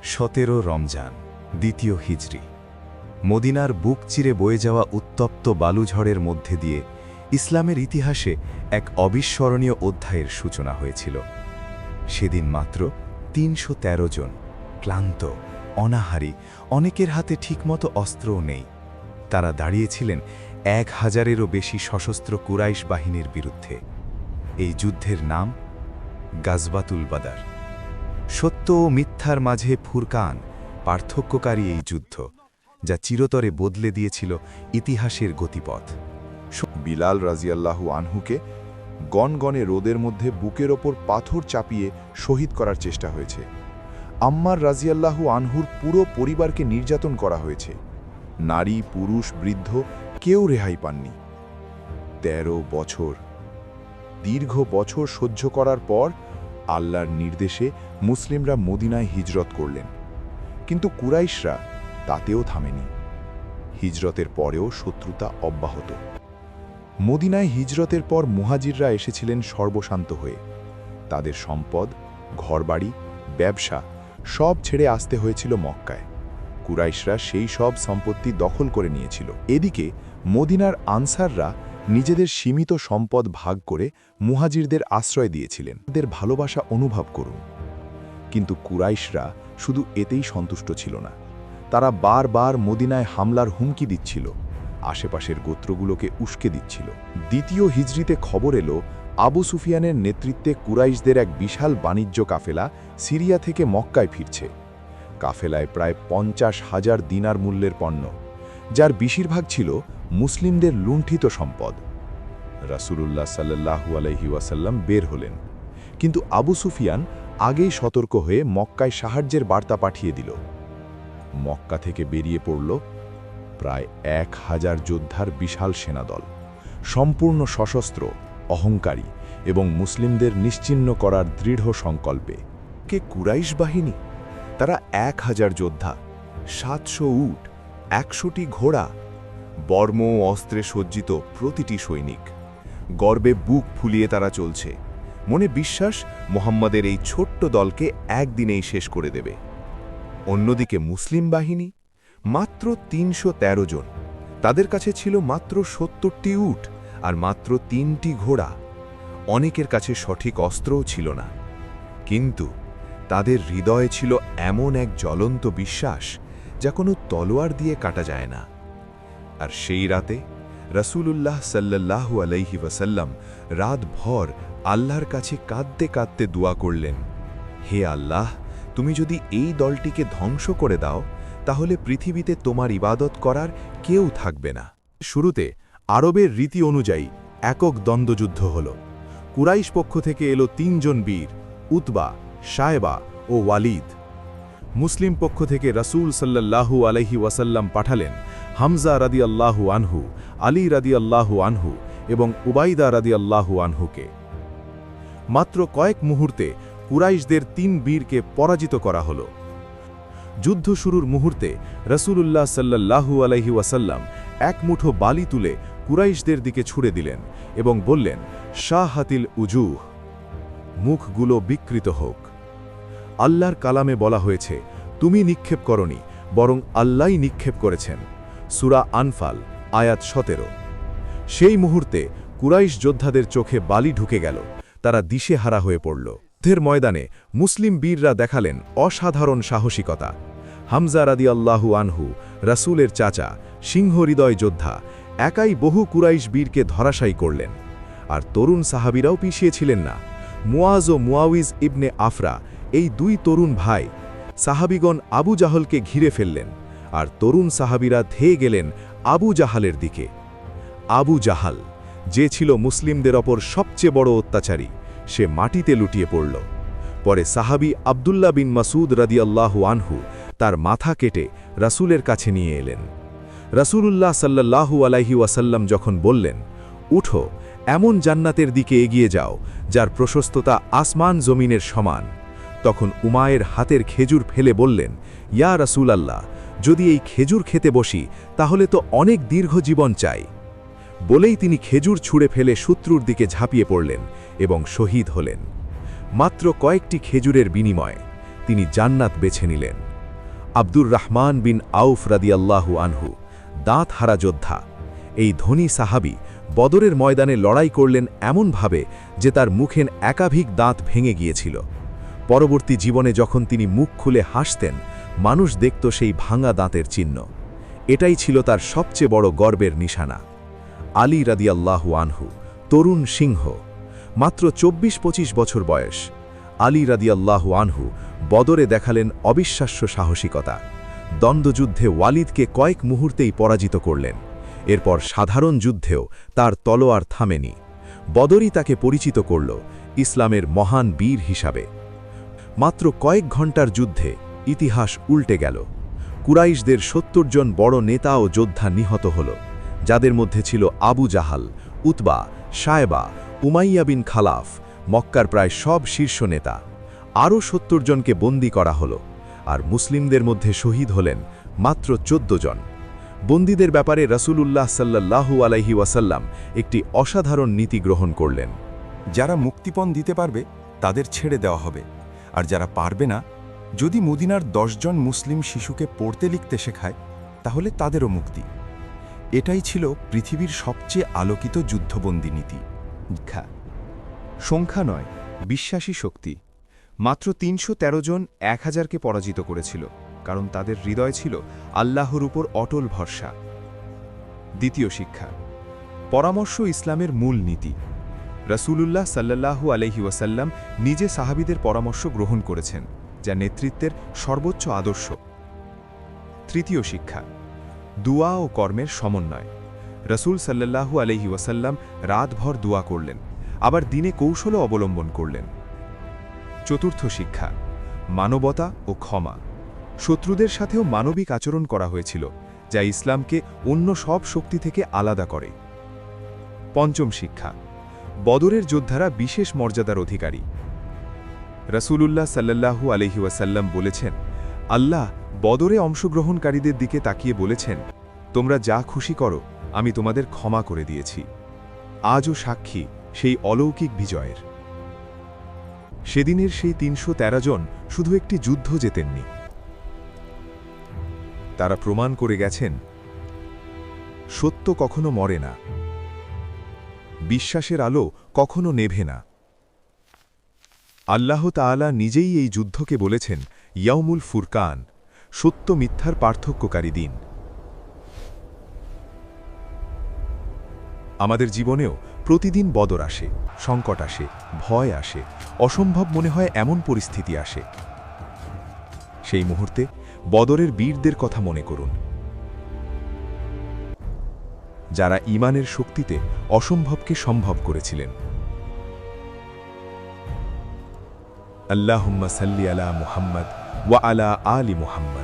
17 রমজান দ্বিতীয় হিজরি। মদিনার বুক চিরে বয়ে যাওয়া উত্তপ্ত বালুঝড়ের মধ্যে দিয়ে ইসলামের ইতিহাসে এক অবিস্মরণীয় অধ্যায়ের সূচনা হয়েছিল। সেদিন মাত্র ৩১৩ জন, ক্লান্ত, অনাহারী, অনেকের হাতে ঠিকমতো অস্ত্রও নেই। তারা দাঁড়িয়েছিলেন ১,০০০-এরও বেশি সশস্ত্র কুরাইশ বাহিনীর বিরুদ্ধে। এই যুদ্ধের নাম গাজওয়াতুল বাদার। সত্য ও মিথ্যার মাঝে ফুরকান, পার্থক্যকারী এই যুদ্ধ, যা চিরতরে বদলে দিয়েছিল ইতিহাসের গতিপথ। বিলাল রাজিয়াল্লাহু আনহুকে গনগনে রোদের মধ্যে বুকের ওপর পাথর চাপিয়ে শহীদ করার চেষ্টা হয়েছে। আম্মার রাজিয়াল্লাহু আনহুর পুরো পরিবারকে নির্যাতন করা হয়েছে। নারী, পুরুষ, বৃদ্ধ কেউ রেহাই পাননি। ১৩ বছর, দীর্ঘ বছর সহ্য করার পর আল্লাহর নির্দেশে মুসলিমরা মদিনায় হিজরত করলেন। কিন্তু কুরাইশরা তাতেও থামেনি। হিজরতের পরেও শত্রুতা অব্যাহত। মদিনায় হিজরতের পর মুহাজিররা এসেছিলেন সর্বশান্ত হয়ে। তাদের সম্পদ, ঘরবাড়ি, ব্যবসা সব ছেড়ে আসতে হয়েছিল মক্কায়। কুরাইশরা সেই সব সম্পত্তি দখল করে নিয়েছিল। এদিকে মদিনার আনসাররা নিজেদের সীমিত সম্পদ ভাগ করে মুহাজিরদের আশ্রয় দিয়েছিলেন। তাদের ভালোবাসা অনুভব করুন। কিন্তু কুরাইশরা শুধু এতেই সন্তুষ্ট ছিল না। তারা বারবার মদিনায় হামলার হুমকি দিচ্ছিল, আশেপাশের গোত্রগুলোকে উস্কে দিচ্ছিল। দ্বিতীয় হিজরিতে খবর এলো আবু সুফিয়ানের নেতৃত্বে কুরাইশদের এক বিশাল বাণিজ্য কাফেলা সিরিয়া থেকে মক্কায় ফিরছে। কাফেলায় প্রায় ৫০,০০০ দিনার মূল্যের পণ্য, যার বেশিরভাগ ছিল মুসলিমদের লুণ্ঠিত সম্পদ। রাসূলুল্লাহ সাল্লাল্লাহু আলাইহি ওয়াসাল্লাম বের হলেন, কিন্তু আবু সুফিয়ান আগেই সতর্ক হয়ে মক্কায় সাহায্যের বার্তা পাঠিয়ে দিল। মক্কা থেকে বেরিয়ে পড়ল প্রায় ১,০০০ যোদ্ধার বিশাল সেনাদল, সম্পূর্ণ সশস্ত্র, অহংকারী এবং মুসলিমদের নিশ্চিহ্ন করার দৃঢ় সংকল্পে। কে কুরাইশ বাহিনী? তারা ১,০০০ যোদ্ধা, ৭০০ উট, ১০০টি ঘোড়া, বর্ম ও অস্ত্রে সজ্জিত প্রতিটি সৈনিক। গর্বে বুক ফুলিয়ে তারা চলছে, মনে বিশ্বাস মোহাম্মদের এই ছোট্ট দলকে একদিনেই শেষ করে দেবে। অন্যদিকে মুসলিম বাহিনী মাত্র ৩১৩ জন। তাদের কাছে ছিল মাত্র ৭০টি উট আর মাত্র ৩টি ঘোড়া। অনেকের কাছে সঠিক অস্ত্রও ছিল না, কিন্তু তাদের হৃদয়ে ছিল এমন এক জ্বলন্ত বিশ্বাস যা কোনো তলোয়ার দিয়ে কাটা যায় না। আর সেই রাতে রাসূলুল্লাহ সাল্লাল্লাহু আলাইহি ওয়াসাল্লাম রাতভর আল্লাহর কাছে কাঁদতে কাঁদতে দোয়া করলেন, হে আল্লাহ, তুমি যদি এই দলটিকে ধ্বংস করে দাও, তাহলে পৃথিবীতে তোমার ইবাদত করার কেউ থাকবে না। শুরুতে আরবের রীতি অনুযায়ী একক দ্বন্দ্বযুদ্ধ হল। কুরাইশ পক্ষ থেকে এলো ৩ জন বীর, উতবা, শায়বা ও ওয়ালিদ। মুসলিম পক্ষ থেকে রাসূল সাল্লাল্লাহু আলাইহি ওয়াসাল্লাম পাঠালেন হামজা রাদিয়াল্লাহু আনহু, আলী রাদিয়াল্লাহু আনহু এবং উবাইদা রাদিয়াল্লাহু আনহুকে। মাত্র কয়েক মুহূর্তে কুরাইশদের ৩ বীরকে পরাজিত করা হল। যুদ্ধ শুরুর মুহূর্তে রাসূলুল্লাহ সাল্লাল্লাহু আলাইহি ওয়াসাল্লাম এক মুঠো বালি তুলে কুরাইশদের দিকে ছুড়ে দিলেন এবং বললেন, শাহাতিল উজুহ, মুখগুলো বিকৃত হোক। আল্লাহর কালামে বলা হয়েছে, তুমি নিক্ষেপ করনি, বরং আল্লাহই নিক্ষেপ করেছেন। সূরা আনফাল আয়াত ১৭। সেই মুহূর্তে কুরাইশ যোদ্ধাদের চোখে বালি ঢুকে গেল, তারা দিশেহারা হয়ে পড়ল। যুদ্ধের ময়দানে মুসলিম বীররা দেখালেন অসাধারণ সাহসিকতা। হামজা রাদিয়াল্লাহু আনহু, রাসূলের চাচা, সিংহহৃদয় যোদ্ধা, একাই বহু কুরাইশ বীরকে ধরাশায়ী করলেন। আর তরুণ সাহাবীরাও পিছিয়েছিলেন না। মুয়াজ ও মুয়াউইজ ইবনে আফরা, এই ২ তরুণ ভাই, সাহাবীগণ আবু জাহলকে ঘিরে ফেললেন, আর তরুণ সাহাবীরা ধেয়ে গেলেন আবু জাহালের দিকে। আবু জাহাল, যে ছিল মুসলিমদের ওপর সবচেয়ে বড় অত্যাচারী, সে মাটিতে লুটিয়ে পড়ল। পরে সাহাবী আব্দুল্লাহ বিন মাসুদ রাদিয়াল্লাহু আনহু তার মাথা কেটে রাসূলের কাছে নিয়ে এলেন। রাসূলুল্লাহ সাল্লাল্লাহু আলাইহি ওয়াসাল্লাম যখন বললেন, উঠো, এমন জান্নাতের দিকে এগিয়ে যাও যার প্রশস্ততা আসমান জমিনের সমান, তখন উমায়ের হাতের খেজুর ফেলে বললেন, ইয়া রাসূলাল্লাহ, যদি এই খেজুর খেতে বসি তাহলে তো অনেক দীর্ঘ জীবন চাই। বলেই তিনি খেজুর ছুঁড়ে ফেলে শত্রুর দিকে ঝাঁপিয়ে পড়লেন এবং শহীদ হলেন। মাত্র কয়েকটি খেজুরের বিনিময়ে তিনি জান্নাত বেছে নিলেন। আব্দুর রহমান বিন আউফ রাদিয়াল্লাহু আনহু, দাঁত হারা যোদ্ধা। এই ধনী সাহাবী বদরের ময়দানে লড়াই করলেন এমনভাবে যে তার মুখের একাধিক দাঁত ভেঙে গিয়েছিল। পরবর্তী জীবনে যখন তিনি মুখ খুলে হাসতেন, মানুষ দেখত সেই ভাঙা দাঁতের চিহ্ন। এটাই ছিল তার সবচেয়ে বড় গর্বের নিশানা। আলী রাদিয়াল্লাহু আনহু, তরুণ সিংহ, মাত্র 24-25 বছর বয়স। আলী রাদিয়াল্লাহু আনহু বদরে দেখালেন অবিশ্বাস্য সাহসিকতা। দ্বন্দ্বযুদ্ধে ওয়ালিদকে কয়েক মুহূর্তেই পরাজিত করলেন। এরপর সাধারণ যুদ্ধেও তার তলোয়ার থামেনি। বদরই তাকে পরিচিত করল ইসলামের মহান বীর হিসাবে। মাত্র কয়েক ঘণ্টার যুদ্ধে ইতিহাস উল্টে গেল। কুরাইশদের 70 জন বড় নেতা ও যোদ্ধা নিহত হল, যাদের মধ্যে ছিল Abu Jahal, Utba, Shaiba, Umayya bin Khalaf, মক্কার প্রায় সব শীর্ষ নেতা। আরও 70 জনকে বন্দী করা হল, আর মুসলিমদের মধ্যে শহীদ হলেন মাত্র 14 জন। বন্দীদের ব্যাপারে রাসূলুল্লাহ সাল্লাল্লাহু আলাইহি ওয়াসাল্লাম একটি অসাধারণ নীতি গ্রহণ করলেন। যারা মুক্তিপণ দিতে পারবে তাদের ছেড়ে দেওয়া হবে, আর যারা পারবে না, যদি মদিনার 10 জন মুসলিম শিশুকে পড়তে লিখতে শেখায়, তাহলে তাদেরও মুক্তি। এটাই ছিল পৃথিবীর সবচেয়ে আলোকিত যুদ্ধবন্দী নীতি। সংখ্যা নয়, বিশ্বাসী শক্তি। মাত্র 313 জন 1000কে পরাজিত করেছিল, কারণ তাদের হৃদয় ছিল আল্লাহর উপর অটল ভরসা। দ্বিতীয় শিক্ষা, পরামর্শ ইসলামের মূল নীতি। রাসূলুল্লাহ সাল্লাল্লাহু আলাইহি ওয়াসাল্লাম নিজে সাহাবীদের পরামর্শ গ্রহণ করেছেন, যা নেতৃত্বের সর্বোচ্চ আদর্শ। তৃতীয় শিক্ষা, দুয়া ও কর্মের সমন্বয়। রাসূল সাল্লাল্লাহু আলাইহি ওয়াসাল্লাম রাতভর দুয়া করলেন, আবার দিনে কৌশলও অবলম্বন করলেন। চতুর্থ শিক্ষা, মানবতা ও ক্ষমা। শত্রুদের সাথেও মানবিক আচরণ করা হয়েছিল, যা ইসলামকে অন্য সব শক্তি থেকে আলাদা করে। পঞ্চম শিক্ষা, বদরের যোদ্ধারা বিশেষ মর্যাদার অধিকারী। রাসূলুল্লাহ সাল্লাল্লাহু আলাইহি ওয়াসাল্লাম বলেছেন, আল্লাহ বদরে অংশগ্রহণকারীদের দিকে তাকিয়ে বলেছেন, তোমরা যা খুশি করো আমি তোমাদের ক্ষমা করে দিয়েছি। আজও সাক্ষী সেই অলৌকিক বিজয়ের। সেদিনের সেই 313 জন শুধু একটি যুদ্ধ জেতেননি, তারা প্রমাণ করে গেছেন সত্য কখনো মরে না, বিশ্বাসের আলো কখনো নেভে না। আল্লাহ তাআলা নিজেই এই যুদ্ধকে বলেছেন ইয়াউমুল ফুরকান, সত্য মিথ্যার পার্থক্যকারী দিন। আমাদের জীবনেও প্রতিদিন বদর আসে, সংকট আসে, ভয় আসে, অসম্ভব মনে হয় এমন পরিস্থিতি আসে। সেই মুহূর্তে বদরের বীরদের কথা মনে করুন, যারা ঈমানের শক্তিতে অসম্ভবকে সম্ভব করেছিলেন। আল্লাহুম্মা সাল্লি আলা মুহাম্মদ ওয়া আলা আলি মুহাম্মদ।